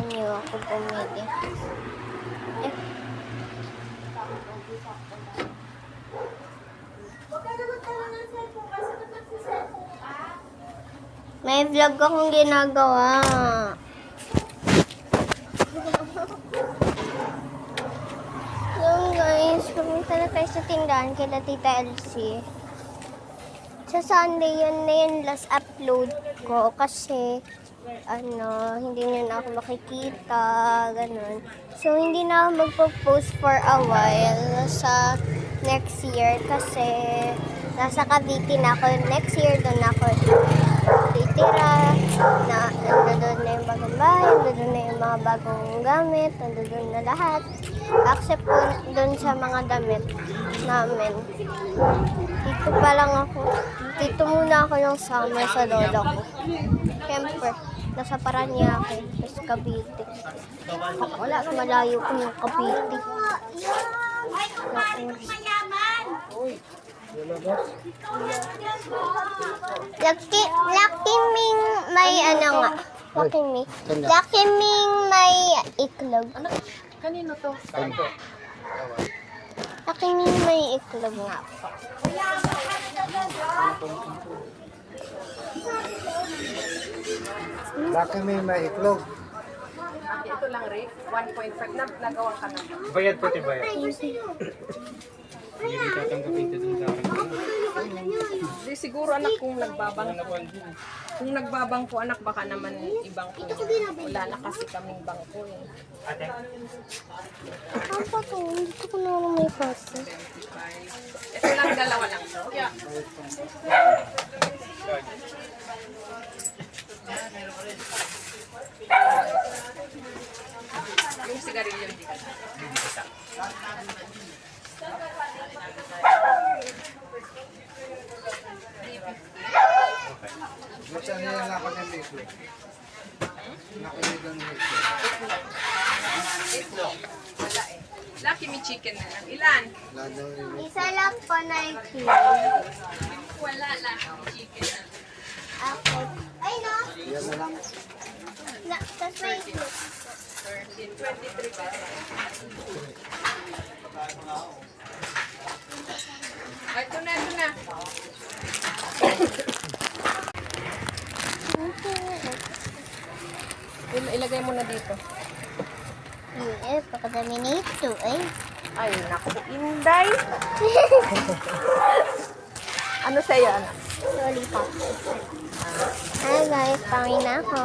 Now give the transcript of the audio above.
Samahan niyo ako pumili. Eh. May vlog akong ginagawa. So guys, pumunta na tayo sa tindahan kila Tita Elsie. Sa Sunday yun na yung last upload ko kasi hindi nyo na ako makikita, ganun. So, hindi na ako magpo-post for a while sa next year kasi nasa Cavite na ako. Next year doon ako titira, nandun na yung bagong bahay, nandun na yung mga bagong gamit, nandun na lahat. Except doon sa mga damit namin. Dito pa lang ako. Dito muna ako yung summer sa lolo ko. Siyempre, nasa Paranaque, sa Cavite. Wala, malayo ko yung Cavite. Lucky Ming may ano nga. Lucky Ming may iklog. Kanino to? Lucky Ming may iklog nga po. Laki may iklog. Ito lang, Rick. 1.5 na nagawa ka na. Bayad pati bayad. Hindi tatanggapin ito dun sa akin. Di siguro anak kung nagbabangko anak baka naman ibang ko. Wala na kasi kaming bangko eh. Ate? Ang pato, dito ko na may pasta. Ito lang, dalawa lang. Yeah. Yung sigarilyo hindi ka. Gusto niya yung lakad ng iklog. Nakaligang iklog. Itlog. Wala eh. Lucky me chicken na lang. Ilan? Lalo yung Isa lang po na iklog. Wala lang. Chicken na. Ako. Ay no! yan na lang. Tapos may iklog. 13, 23 pesos. Ito na, ito na. Ilagay mo na dito. Pakadami nito eh. Ay, naku, Inday. Ano sa'yo, anak? Lollipop. Hi guys, pangin ako.